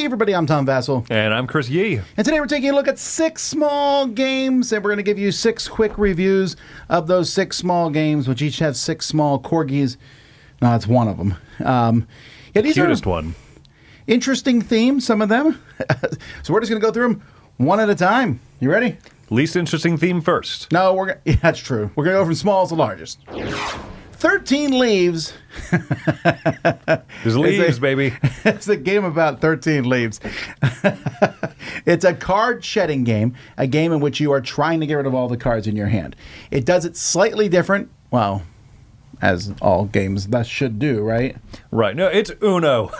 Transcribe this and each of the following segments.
everybody, I'm Tom Vassell. And I'm Chris Yee. And today we're taking a look at 6 small games, and we're going to give you 6 quick reviews of those 6 small games, which each have 6 small corgis. No, it's one of them. These Cutest are one. interesting themes, some of them. So we're just going to go through them one at a time. You ready? Least interesting theme first. No, that's true. We're going to go from smallest to largest. 13 Leaves. There's leaves, baby. It's a game about 13 leaves. It's a card shedding game, a game in which you are trying to get rid of all the cards in your hand. It does it slightly different, well, as all games thus should do, right? Right. No, it's Uno.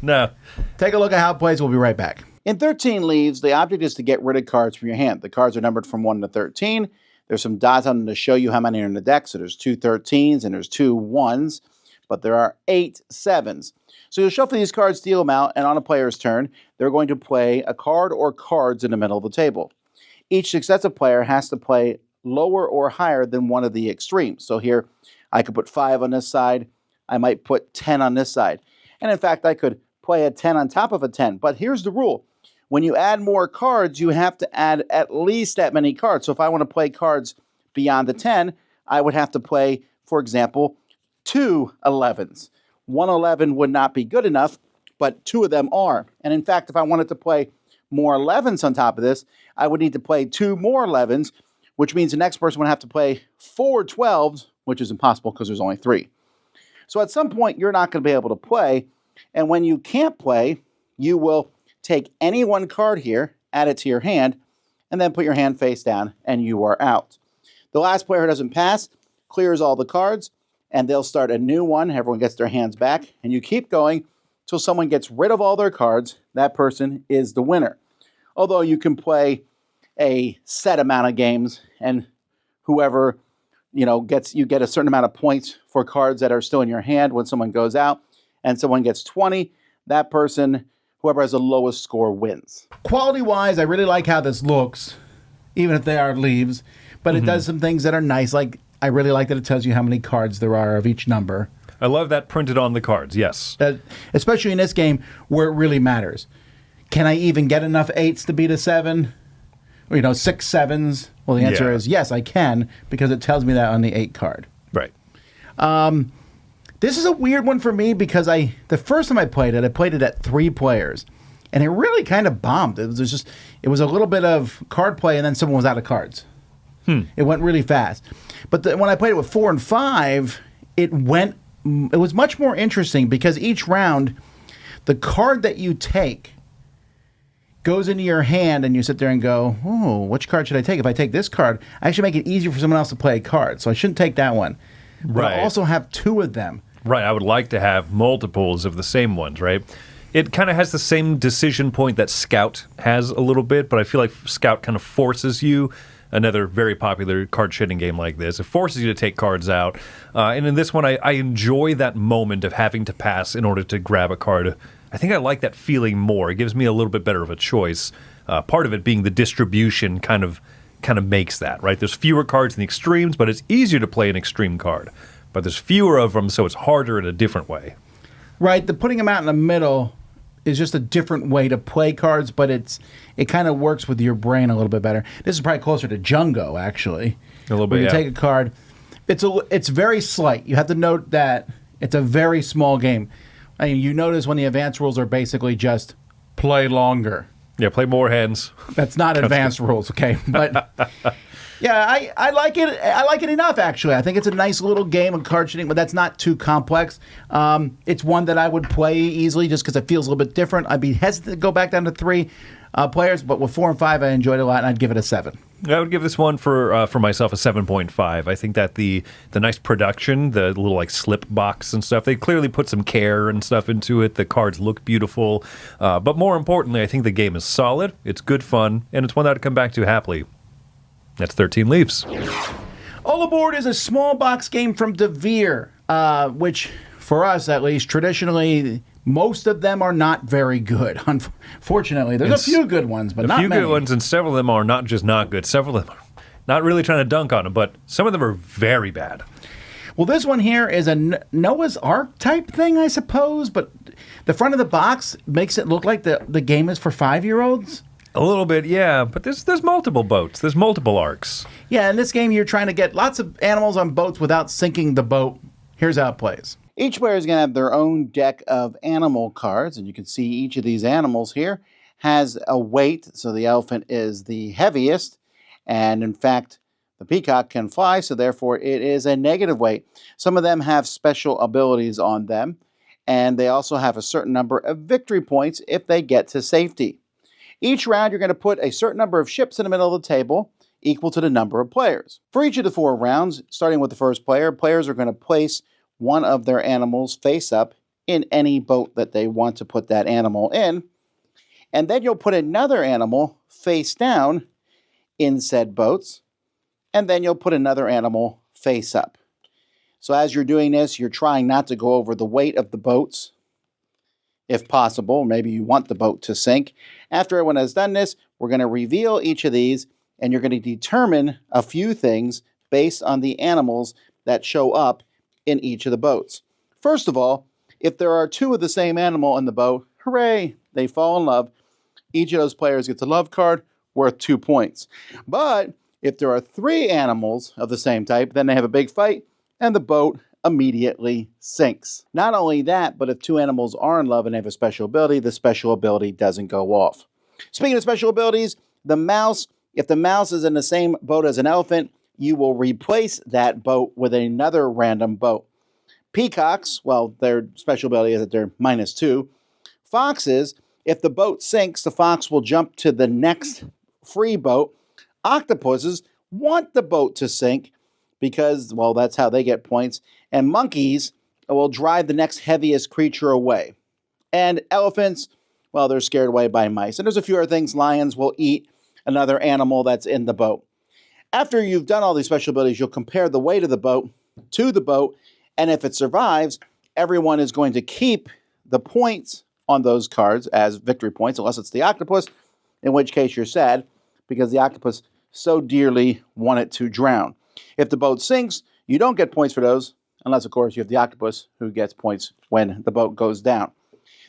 No. Take a look at how it plays. We'll be right back. In 13 Leaves, the object is to get rid of cards from your hand. The cards are numbered from 1 to 13. There's some dots on them to show you how many are in the deck. So there's 2 13s and there's 2 1s, but there are 8 7s. So you'll shuffle these cards, deal them out, and on a player's turn, they're going to play a card or cards in the middle of the table. Each successive player has to play lower or higher than one of the extremes. So here, I could put 5 on this side. I might put 10 on this side. And in fact, I could play a 10 on top of a 10. But here's the rule. When you add more cards, you have to add at least that many cards. So if I want to play cards beyond the 10, I would have to play, for example, 2 11s. 1 11 would not be good enough, but 2 of them are. And in fact, if I wanted to play more 11s on top of this, I would need to play 2 more 11s, which means the next person would have to play 4 12s, which is impossible because there's only 3. So at some point, you're not going to be able to play. And when you can't play, you will take any one card here, add it to your hand, and then put your hand face down, and you are out. The last player who doesn't pass clears all the cards, and they'll start a new one. Everyone gets their hands back, and you keep going until someone gets rid of all their cards. That person is the winner. Although you can play a set amount of games, and whoever you get a certain amount of points for cards that are still in your hand when someone goes out, and someone gets 20. That person, whoever has the lowest score, wins. Quality-wise, I really like how this looks, even if they are leaves. But it does some things that are nice. Like, I really like that it tells you how many cards there are of each number. I love that printed on the cards, yes. Especially in this game where it really matters. Can I even get enough 8s to beat a 7? Or, 6 7s? Well, the answer is yes, I can, because it tells me that on the 8 card. Right. This is a weird one for me because the first time I played it at 3 players, and it really kind of bombed. It was a little bit of card play, and then someone was out of cards. It went really fast. But when I played it with 4 and 5, it was much more interesting because each round, the card that you take goes into your hand, and you sit there and go, oh, which card should I take? If I take this card, I should make it easier for someone else to play a card, so I shouldn't take that one. But I also have 2 of them. Right, I would like to have multiples of the same ones, right? It kind of has the same decision point that Scout has a little bit, but I feel like Scout kind of forces you, another very popular card shedding game like this, it forces you to take cards out. And in this one, I enjoy that moment of having to pass in order to grab a card. I think I like that feeling more. It gives me a little bit better of a choice. Part of it being the distribution kind of makes that, right? There's fewer cards in the extremes, but it's easier to play an extreme card. But there's fewer of them, so it's harder in a different way. Right. Putting them out in the middle is just a different way to play cards, but it kind of works with your brain a little bit better. This is probably closer to Jungo, actually. A little bit, When you take a card, it's very slight. You have to note that it's a very small game. I mean, you notice when the advanced rules are basically just play longer. Yeah, play more hands. That's not advanced rules, okay? But yeah, I like it. I like it enough, actually. I think it's a nice little game of card shedding, but that's not too complex. It's one that I would play easily just because it feels a little bit different. I'd be hesitant to go back down to 3 players, but with 4 and 5, I enjoyed it a lot, and I'd give it a 7. I would give this one for myself a 7.5. I think that the nice production, the little slip box and stuff, they clearly put some care and stuff into it. The cards look beautiful, but more importantly, I think the game is solid. It's good fun, and it's one that I'd come back to happily. That's 13 Leaves. All Aboard is a small box game from DeVere, which, for us at least, traditionally, most of them are not very good. Unfortunately, there's a few good ones, but not many. A few good ones, and several of them are not just not good. Several of them are not really trying to dunk on them, but some of them are very bad. Well, this one here is a Noah's Ark type thing, I suppose, but the front of the box makes it look like the game is for 5-year-olds. A little bit, yeah, but there's multiple boats. There's multiple arcs. Yeah, in this game, you're trying to get lots of animals on boats without sinking the boat. Here's how it plays. Each player is going to have their own deck of animal cards, and you can see each of these animals here has a weight. So the elephant is the heaviest, and in fact, the peacock can fly, so therefore it is a negative weight. Some of them have special abilities on them, and they also have a certain number of victory points if they get to safety. Each round, you're going to put a certain number of ships in the middle of the table, equal to the number of players. For each of the 4 rounds, starting with the first player, players are going to place one of their animals face up in any boat that they want to put that animal in. And then you'll put another animal face down in said boats. And then you'll put another animal face up. So as you're doing this, you're trying not to go over the weight of the boats, if possible. Maybe you want the boat to sink. After everyone has done this, we're going to reveal each of these, and you're going to determine a few things based on the animals that show up in each of the boats. First of all, if there are 2 of the same animal in the boat, hooray, they fall in love. Each of those players gets a love card worth 2 points. But if there are 3 animals of the same type, then they have a big fight, and the boat immediately sinks. Not only that, but if 2 animals are in love and have a special ability, the special ability doesn't go off. Speaking of special abilities, the mouse, if the mouse is in the same boat as an elephant, you will replace that boat with another random boat. Peacocks, well, their special ability is that they're -2. Foxes, if the boat sinks, the fox will jump to the next free boat. Octopuses want the boat to sink because, well, that's how they get points. And monkeys will drive the next heaviest creature away. And elephants, well, they're scared away by mice. And there's a few other things. Lions will eat another animal that's in the boat. After you've done all these special abilities, you'll compare the weight of the boat to the boat. And if it survives, everyone is going to keep the points on those cards as victory points, unless it's the octopus, in which case you're sad because the octopus so dearly wanted to drown. If the boat sinks, you don't get points for those, unless, of course, you have the octopus who gets points when the boat goes down.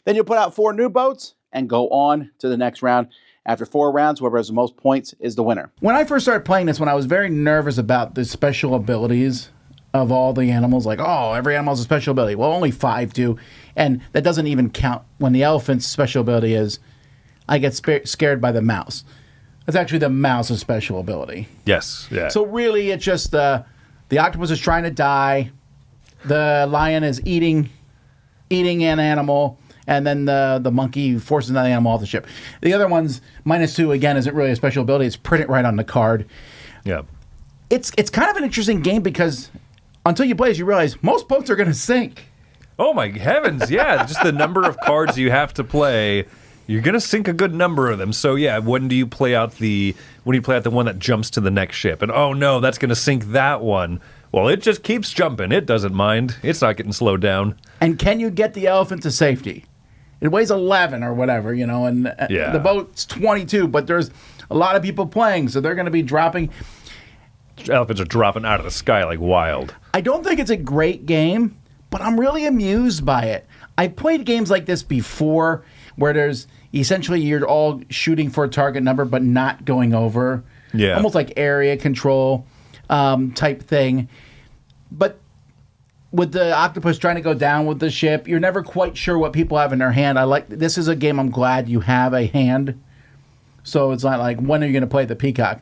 Then you'll put out 4 new boats and go on to the next round. After 4 rounds, whoever has the most points is the winner. When I first started playing this, when I was very nervous about the special abilities of all the animals, like, oh, every animal has a special ability. Well, only 5 do, and that doesn't even count when the elephant's special ability is, I get scared by the mouse. That's actually the mouse's special ability. Yes, yeah. So really, it's just the octopus is trying to die, the lion is eating an animal, and then the monkey forces another animal off the ship. The other one's -2, again, isn't really a special ability. It's printed right on the card. Yeah. It's kind of an interesting game because until you play it, you realize most boats are going to sink. Oh, my heavens, yeah. Just the number of cards you have to play, you're going to sink a good number of them. So, yeah, when do you play out the one that jumps to the next ship? And, oh, no, that's going to sink that one. Well, it just keeps jumping. It doesn't mind. It's not getting slowed down. And can you get the elephant to safety? It weighs 11 or whatever, and the boat's 22, but there's a lot of people playing, so they're going to be dropping. Elephants are dropping out of the sky like wild. I don't think it's a great game, but I'm really amused by it. I've played games like this before where there's essentially you're all shooting for a target number but not going over. Yeah. Almost like area control type thing. But with the octopus trying to go down with the ship, you're never quite sure what people have in their hand. This is a game I'm glad you have a hand. So it's not like, when are you going to play the peacock?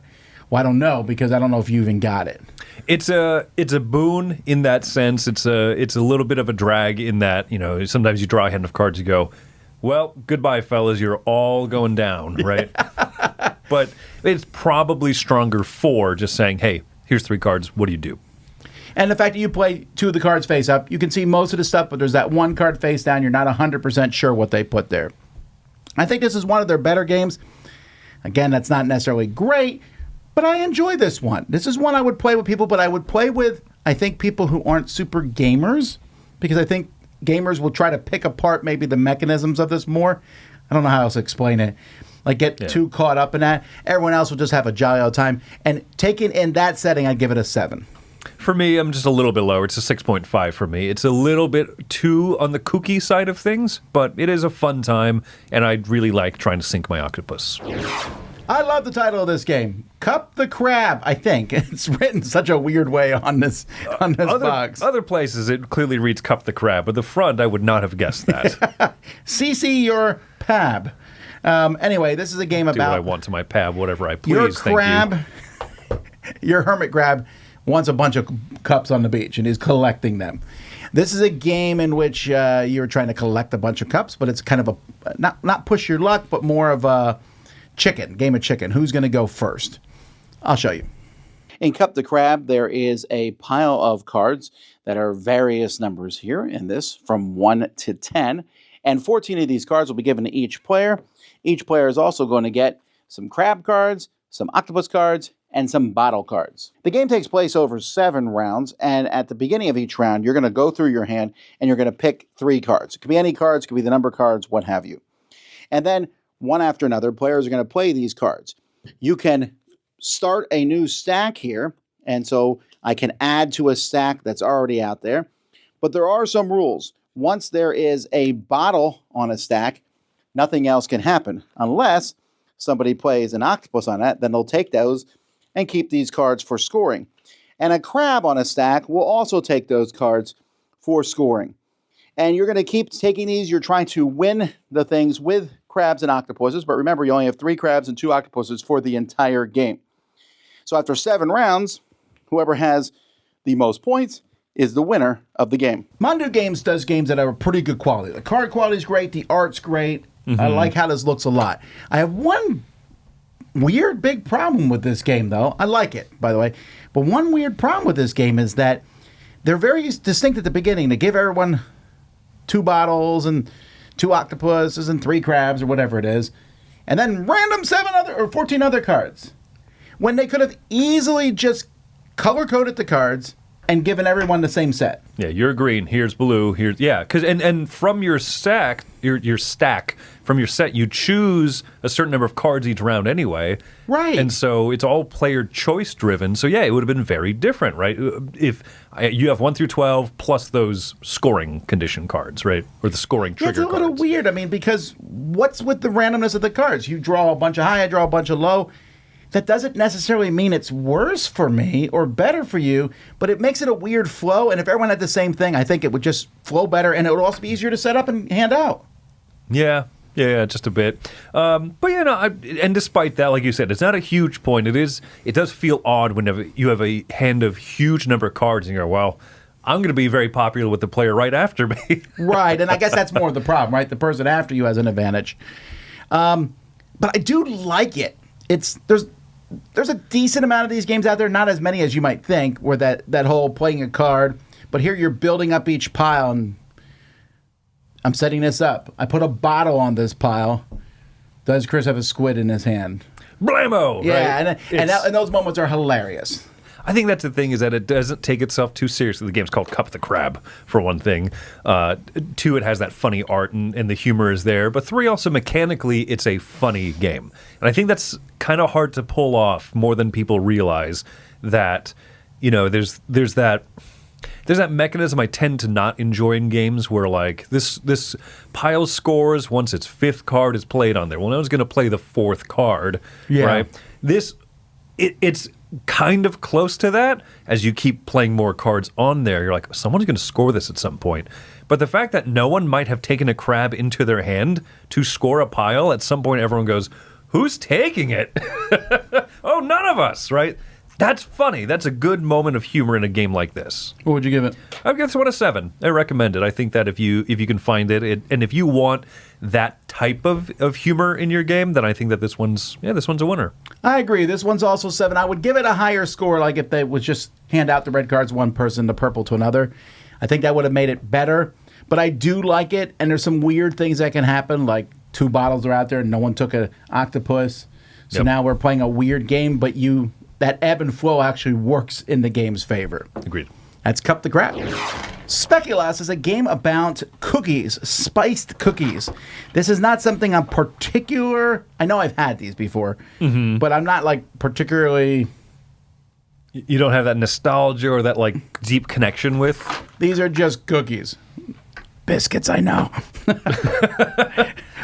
Well, I don't know, because I don't know if you even got it. It's a boon in that sense. It's a little bit of a drag in that, sometimes you draw a hand of cards, you go, well, goodbye, fellas, you're all going down, right? But it's probably stronger for just saying, hey, here's 3 cards, what do you do? And the fact that you play 2 of the cards face up, you can see most of the stuff, but there's that 1 card face down. You're not 100% sure what they put there. I think this is one of their better games. Again, that's not necessarily great, but I enjoy this one. This is one I would play with people, but I would play with, I think, people who aren't super gamers, because I think gamers will try to pick apart maybe the mechanisms of this more. I don't know how else to explain it. Like, get too caught up in that. Everyone else will just have a jolly old time. And taken in that setting, I'd give it a 7. For me, I'm just a little bit lower. It's a 6.5 for me. It's a little bit too on the kooky side of things, but it is a fun time, and I really like trying to sink my octopus. I love the title of this game, Cup the Crab. I think it's written such a weird way on this box. Other places it clearly reads Cup the Crab, but the front I would not have guessed that. CC your pab. Anyway, this is a game Do about what I want to my pab, whatever I please. your crab. Thank you. Your hermit crab wants a bunch of cups on the beach and is collecting them. This is a game in which you're trying to collect a bunch of cups, but it's kind of a not push your luck, but more of a game of chicken. Who's going to go first? I'll show you. In Cup the Crab, there is a pile of cards that are various numbers here in this, from 1 to 10. And 14 of these cards will be given to each player. Each player is also going to get some crab cards, some octopus cards, and some bottle cards. The game takes place over 7 rounds, and at the beginning of each round, you're going to go through your hand, and you're going to pick 3 cards. It could be any cards, it could be the number cards, what have you. And then, one after another, players are going to play these cards. You can start a new stack here, and so I can add to a stack that's already out there. But there are some rules. Once there is a bottle on a stack, nothing else can happen unless somebody plays an octopus on it. Then they'll take those and keep these cards for scoring. And a crab on a stack will also take those cards for scoring. And you're going to keep taking these. You're trying to win the things with crabs and octopuses. But remember, you only have 3 crabs and 2 octopuses for the entire game. So after 7 rounds, whoever has the most points is the winner of the game. Mandu Games does games that are pretty good quality. The card quality is great. The art's great. I like how this looks a lot. I have one weird big problem with this game, though. I like it, by the way. But one weird problem with this game is that they're very distinct at the beginning. They give everyone 2 bottles and 2 octopuses and 3 crabs or whatever it is. And then random 14 other cards. When they could have easily just color-coded the cards and given everyone the same set. Yeah, you're green. Here's blue. Here's because and from your stack, your stack from your set, you choose a certain number of cards each round anyway. Right. And so it's all player choice driven. So yeah, it would have been very different, right? If you have 1 through 12 plus those scoring condition cards, right, or the scoring trigger. It's a little cards. weird. I mean, because what's with the randomness of the cards? You draw a bunch of high, I draw a bunch of low. That doesn't necessarily mean it's worse for me or better for you, but it makes it a weird flow. And if everyone had the same thing, I think it would just flow better, and it would also be easier to set up and hand out. Yeah, just a bit. But and despite that, like you said, it's not a huge point. It does feel odd whenever you have a hand of huge number of cards, and you're well, I'm going to be very popular with the player right after me. Right, and I guess that's more of the problem, right? The person after you has an advantage. But I do like it. There's a decent amount of these games out there, not as many as you might think, where that whole playing a card, but here you're building up each pile, and I'm setting this up. I put a bottle on this pile. Does Chris have a squid in his hand? Blammo! Yeah, right? and those moments are hilarious. I think that's the thing, is that it doesn't take itself too seriously. The game's called Cup the Crab, for one thing. 2, it has that funny art and the humor is there. But 3, also mechanically, it's a funny game. And I think that's kind of hard to pull off more than people realize, that, there's that mechanism I tend to not enjoy in games where, like, this pile scores once its 5th card is played on there. Well, no one's going to play the 4th card, right? It's kind of close to that as you keep playing more cards on there. You're like, someone's going to score this at some point. But the fact that no one might have taken a crab into their hand to score a pile, at some point everyone goes, who's taking it? Oh, none of us, right? That's funny. That's a good moment of humor in a game like this. What would you give it? I'd give this one a 7. I recommend it. I think that if you can find it, and if you want that type of humor in your game, then I think that this one's a winner. I agree. This one's also 7. I would give it a higher score, like if they would just hand out the red cards one person, the purple to another. I think that would have made it better. But I do like it, and there's some weird things that can happen, like 2 bottles are out there and no one took an octopus. So now we're playing a weird game, but that ebb and flow actually works in the game's favor. Agreed. That's Cup the Crab. Speculaas is a game about cookies, spiced cookies. This is not something I'm particular. I know I've had these before, but I'm not like particularly You don't have that nostalgia or that like deep connection with? These are just cookies. Biscuits, I know.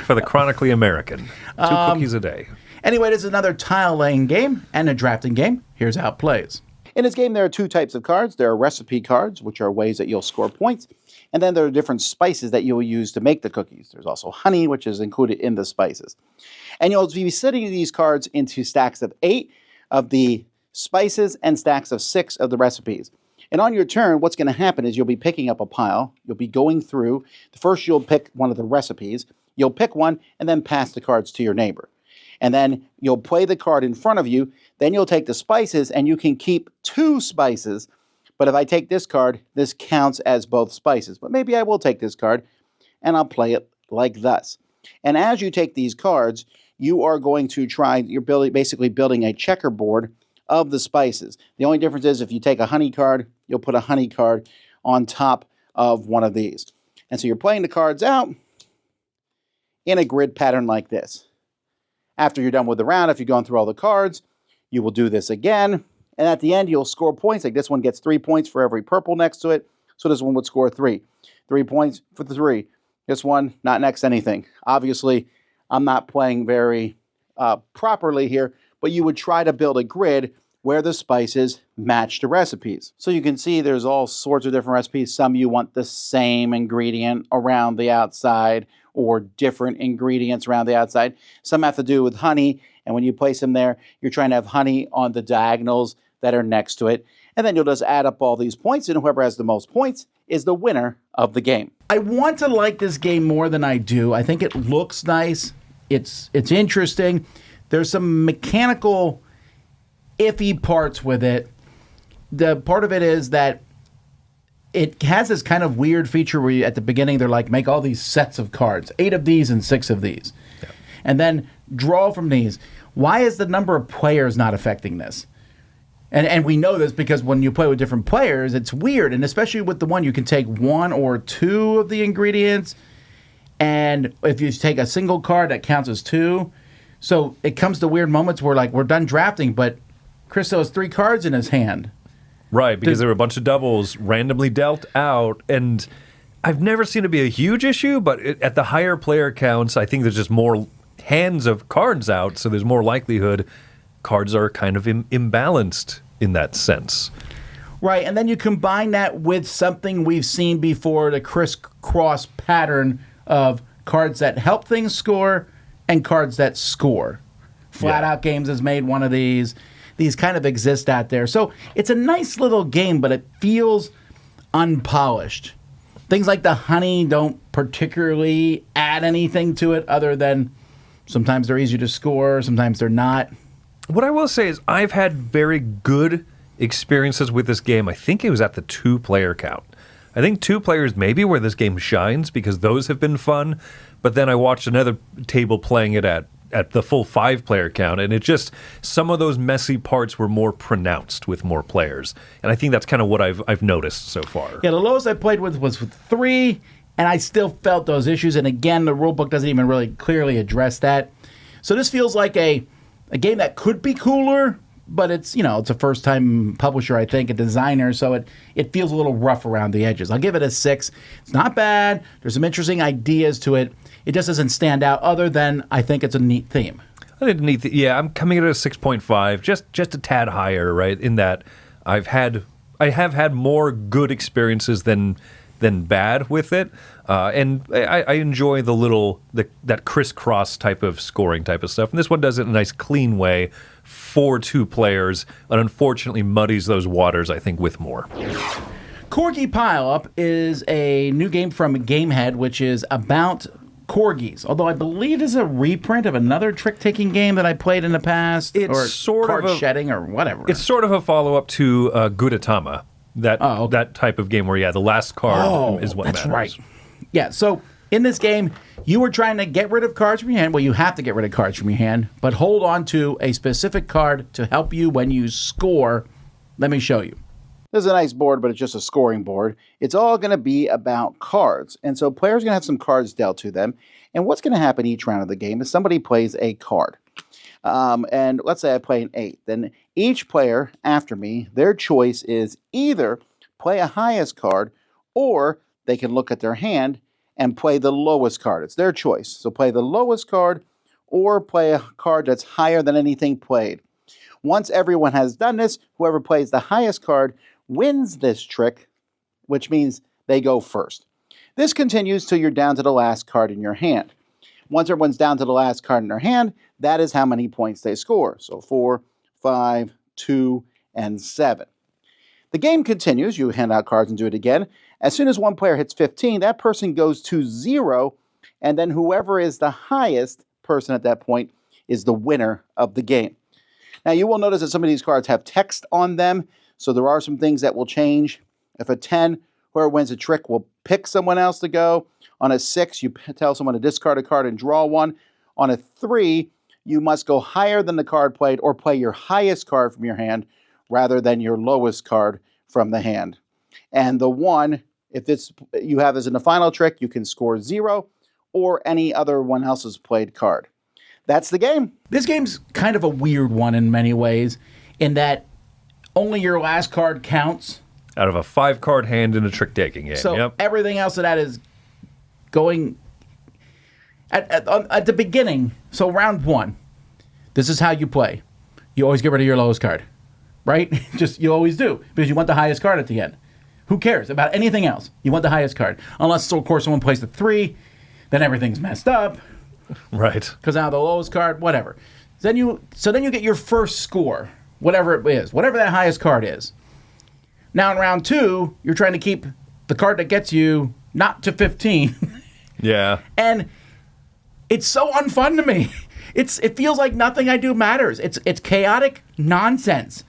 For the chronically American. 2 cookies a day. Anyway, this is another tile-laying game and a drafting game. Here's how it plays. In this game, there are 2 types of cards. There are recipe cards, which are ways that you'll score points. And then there are different spices that you will use to make the cookies. There's also honey, which is included in the spices. And you'll be setting these cards into stacks of 8 of the spices and stacks of 6 of the recipes. And on your turn, what's going to happen is you'll be picking up a pile. You'll be going through. First, you'll pick one of the recipes. You'll pick one and then pass the cards to your neighbor. And then you'll play the card in front of you. Then you'll take the spices, and you can keep 2 spices. But if I take this card, this counts as both spices. But maybe I will take this card, and I'll play it like thus. And as you take these cards, you are going to you're basically building a checkerboard of the spices. The only difference is if you take a honey card, you'll put a honey card on top of one of these. And so you're playing the cards out in a grid pattern like this. After you're done with the round, if you've gone through all the cards, you will do this again. And at the end, you'll score points. Like this one gets 3 points for every purple next to it. So this one would score 3. 3 points for the 3. This one, not next to anything. Obviously, I'm not playing very properly here, but you would try to build a grid where the spices match the recipes. So you can see there's all sorts of different recipes. Some you want the same ingredient around the outside or different ingredients around the outside. Some have to do with honey, and when you place them there, you're trying to have honey on the diagonals that are next to it. And then you'll just add up all these points, and whoever has the most points is the winner of the game. I want to like this game more than I do. I think it looks nice. It's interesting. There's some mechanical iffy parts with it. The part of it is that it has this kind of weird feature where at the beginning they're like, make all these sets of cards, 8 of these and 6 of these. Yeah. And then draw from these. Why is the number of players not affecting this? And we know this because when you play with different players, it's weird. And especially with the one, you can take 1 or 2 of the ingredients. And if you take a single card, that counts as 2. So it comes to weird moments where, like, we're done drafting, but Chris still has 3 cards in his hand. Right, because there were a bunch of doubles randomly dealt out. And I've never seen it be a huge issue, but at the higher player counts, I think there's just more hands of cards out. So there's more likelihood cards are kind of imbalanced in that sense. Right, and then you combine that with something we've seen before, the crisscross pattern of cards that help things score and cards that score. Flat Out Games has made one of these. These kind of exist out there. So it's a nice little game, but it feels unpolished. Things like the honey don't particularly add anything to it other than sometimes they're easier to score, sometimes they're not. What I will say is I've had very good experiences with this game. I think it was at the 2-player count. I think 2 players maybe where this game shines because those have been fun. But then I watched another table playing it at the full 5-player count, and it just, some of those messy parts were more pronounced with more players. And I think that's kind of what I've noticed so far. Yeah, the lowest I played with was with 3, and I still felt those issues. And again, the rulebook doesn't even really clearly address that. So this feels like a game that could be cooler, but it's a first-time publisher, I think, a designer, so it feels a little rough around the edges. I'll give it a 6. It's not bad. There's some interesting ideas to it. It just doesn't stand out other than I think it's a neat theme. I think neat. Yeah, I'm coming in at a 6.5, just a tad higher, right? In that I have had more good experiences than bad with it, and I enjoy that crisscross type of scoring type of stuff. And this one does it in a nice, clean way for 2 players, and unfortunately muddies those waters, I think, with more. Corgi Pileup is a new game from Gamehead, which is about corgis, although I believe it's a reprint of another trick-taking game that I played in the past, or card shedding, or whatever. It's sort of a follow-up to Gudetama, that type of game where, the last card is what matters. That's right. Yeah, so in this game, you were trying to get rid of cards from your hand. Well, you have to get rid of cards from your hand, but hold on to a specific card to help you when you score. Let me show you. This is a nice board, but it's just a scoring board. It's all going to be about cards. And so players are going to have some cards dealt to them. And what's going to happen each round of the game is somebody plays a card. And let's say I play an 8. Then each player after me, their choice is either play a highest card or they can look at their hand and play the lowest card. It's their choice. So play the lowest card or play a card that's higher than anything played. Once everyone has done this, whoever plays the highest card wins this trick, which means they go first. This continues till you're down to the last card in your hand. Once everyone's down to the last card in their hand, that is how many points they score. So 4, 5, 2, and 7. The game continues. You hand out cards and do it again. As soon as one player hits 15, that person goes to 0, and then whoever is the highest person at that point is the winner of the game. Now, you will notice that some of these cards have text on them, so there are some things that will change. If a 10, whoever wins a trick will pick someone else to go. On a 6, you tell someone to discard a card and draw one. On a 3, you must go higher than the card played or play your highest card from your hand rather than your lowest card from the hand. And the 1, if this you have as in the final trick, you can score 0 or any other one else's played card. That's the game. This game's kind of a weird one in many ways, in that only your last card counts. Out of a 5-card hand in a trick-taking game. So everything else of that is going at the beginning. So round 1, this is how you play. You always get rid of your lowest card, right? You always do, because you want the highest card at the end. Who cares about anything else? You want the highest card. Unless, of course, someone plays the 3, then everything's messed up. Right. Because now the lowest card, whatever. Then you get your first score, whatever it is, whatever that highest card is. Now in round 2, you're trying to keep the card that gets you not to 15. Yeah. And it's so unfun to me. It feels like nothing I do matters. It's chaotic nonsense.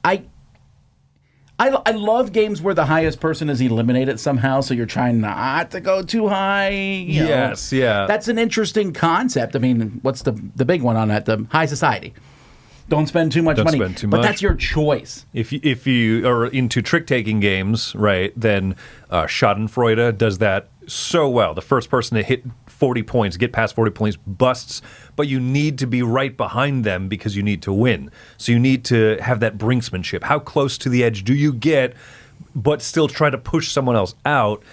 I love games where the highest person is eliminated somehow, so you're trying not to go too high. Yes, yeah. That's an interesting concept. I mean, what's the big one on that? The high society. Don't spend too much money. But that's your choice. If you are into trick-taking games, right, then Schadenfreude does that so well. The first person to hit 40 points, get past 40 points, busts, but you need to be right behind them because you need to win. So you need to have that brinksmanship. How close to the edge do you get, but still try to push someone else out?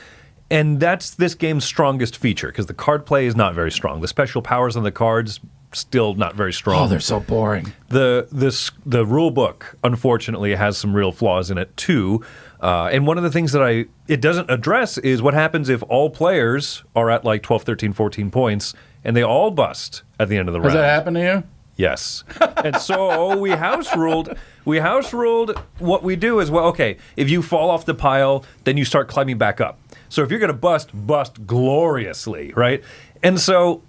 And that's this game's strongest feature, because the card play is not very strong. The special powers on the cards, still not very strong. Oh, they're so boring. The rule book, unfortunately, has some real flaws in it, too. And one of the things that it doesn't address is what happens if all players are at like 12, 13, 14 points, and they all bust at the end of the round. Has that happened to you? Yes. And so we house ruled what we do is, well, okay, if you fall off the pile, then you start climbing back up. So if you're going to bust gloriously, right? And so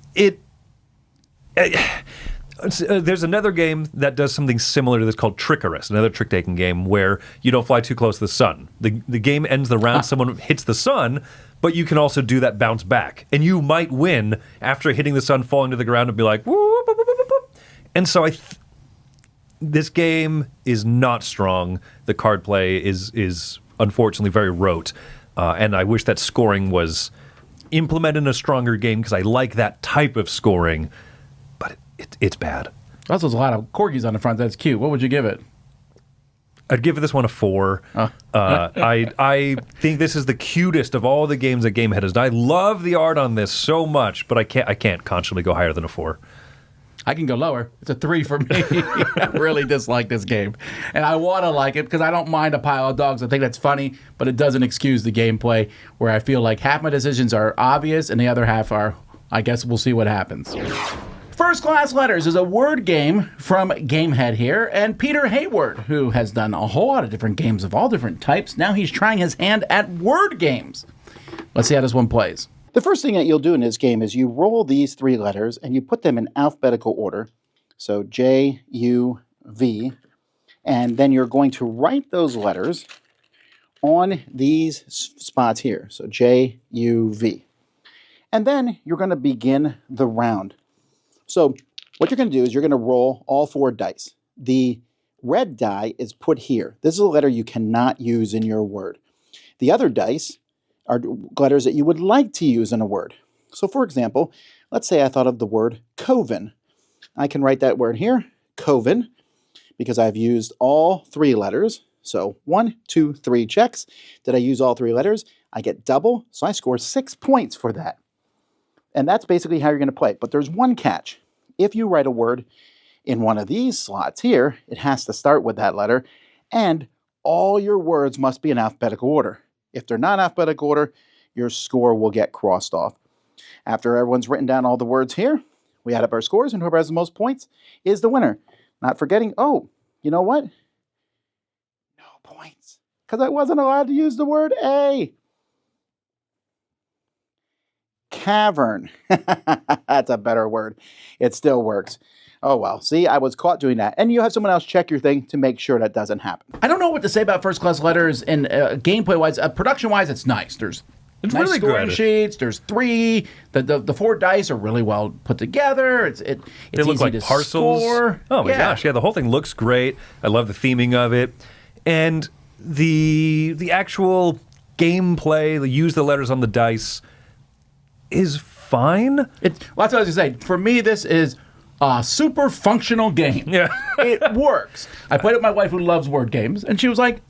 there's another game that does something similar to this called Trickerous, another trick-taking game where you don't fly too close to the sun. The game ends the round, someone hits the sun, but you can also do that bounce back. And you might win after hitting the sun, falling to the ground, and be like, whoop, whoop, whoop, whoop, whoop. And so this game is not strong. The card play is unfortunately very rote. And I wish that scoring was implemented in a stronger game, because I like that type of scoring, but it's bad. Also, there's a lot of corgis on the front. That's cute. What would you give it? I'd give this one a 4. I think this is the cutest of all the games that Gamehead has done. I love the art on this so much, but I can't consciously go higher than a 4. I can go lower. It's a 3 for me. I really dislike this game. And I want to like it because I don't mind a pile of dogs. I think that's funny, but it doesn't excuse the gameplay where I feel like half my decisions are obvious and the other half are, I guess we'll see what happens. First Class Letters is a word game from Gamehead here, and Peter Hayward, who has done a whole lot of different games of all different types, now he's trying his hand at word games. Let's see how this one plays. The first thing that you'll do in this game is you roll these 3 letters and you put them in alphabetical order. So J, U, V. And then you're going to write those letters on these spots here. So J, U, V. And then you're going to begin the round. So what you're going to do is you're going to roll all 4 dice. The red die is put here. This is a letter you cannot use in your word. The other dice are letters that you would like to use in a word. So for example, let's say I thought of the word coven. I can write that word here, Coven, because I've used all 3 letters. So 1, 2, 3 checks. Did I use all 3 letters? I get double, so I score 6 points for that. And that's basically how you're going to play. But there's one catch. If you write a word in one of these slots here, it has to start with that letter, and all your words must be in alphabetical order. If they're not in alphabetical order, your score will get crossed off. After everyone's written down all the words here, we add up our scores, and whoever has the most points is the winner. Not forgetting, oh, you know what? No points, because I wasn't allowed to use the word A. Cavern. That's a better word. It still works. Oh, well. See, I was caught doing that. And you have someone else check your thing to make sure that doesn't happen. I don't know what to say about first class letters and gameplay-wise. Production-wise, it's nice. There's It's nice really scoring good. sheets. There's 3. The 4 dice are really well put together. It's They look easy like to parcels. score. Oh my gosh, yeah, the whole thing looks great. I love the theming of it. And the actual gameplay, the use the letters on the dice is fine. Well, that's what I was going to say. For me, this is a super functional game. Yeah. It works. I played it with my wife who loves word games, and she was like,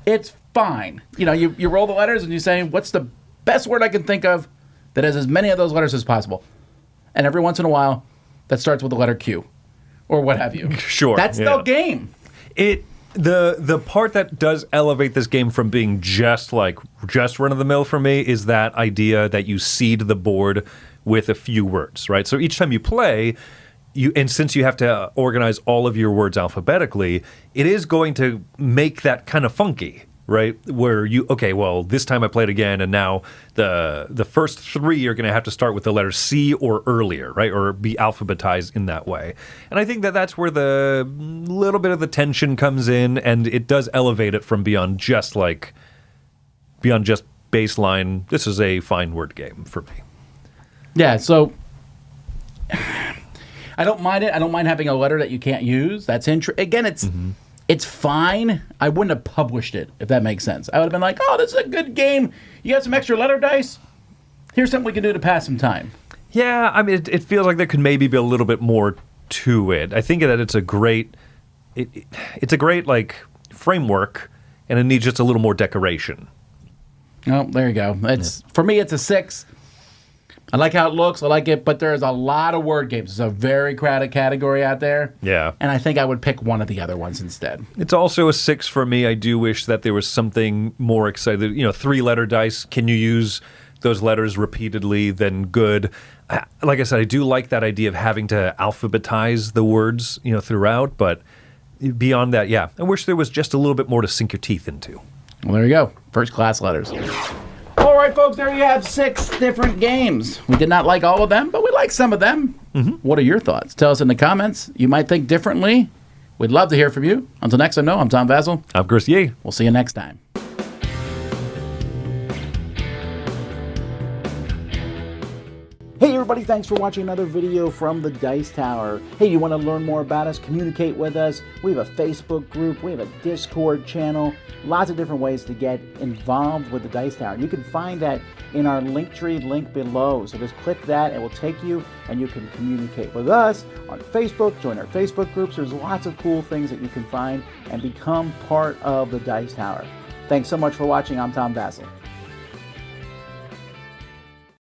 it's fine. You know, you roll the letters and you say, what's the best word I can think of that has as many of those letters as possible? And every once in a while, that starts with the letter Q or what have you. Sure. That's the game. The part that does elevate this game from being just run of the mill for me is that idea that you seed the board with a few words, right? So each time you play, and since you have to organize all of your words alphabetically, it is going to make that kind of funky, right? Where this time I played again, and now the first 3 are going to have to start with the letter C or earlier, right? Or be alphabetized in that way. And I think that that's where the little bit of the tension comes in, and it does elevate it from beyond just baseline. This is a fine word game for me. Yeah, so I don't mind it. I don't mind having a letter that you can't use. That's again, it's fine. I wouldn't have published it, if that makes sense. I would have been like, oh, this is a good game. You got some extra letter dice? Here's something we can do to pass some time. Yeah, I mean, it feels like there could maybe be a little bit more to it. I think that it's a great like framework, and it needs just a little more decoration. Oh, there you go. For me, it's a 6. I like how it looks. I like it, but there's a lot of word games. It's a very crowded category out there. Yeah. And I think I would pick one of the other ones instead. It's also a 6 for me. I do wish that there was something more exciting. 3-letter dice. Can you use those letters repeatedly? Then good. Like I said, I do like that idea of having to alphabetize the words, throughout. But beyond that, yeah, I wish there was just a little bit more to sink your teeth into. Well, there you go. First class letters. All right, folks, there you have 6 different games. We did not like all of them, but we like some of them. Mm-hmm. What are your thoughts? Tell us in the comments. You might think differently. We'd love to hear from you. Until next time, I'm Tom Vasil. I'm Chris Yee. We'll see you next time. Hey everybody, thanks for watching another video from the Dice Tower. Hey, you want to learn more about us, communicate with us? We have a Facebook group, we have a Discord channel, lots of different ways to get involved with the Dice Tower. You can find that in our Linktree link below. So just click that, it will take you and you can communicate with us on Facebook, join our Facebook groups. There's lots of cool things that you can find and become part of the Dice Tower. Thanks so much for watching. I'm Tom Vasil.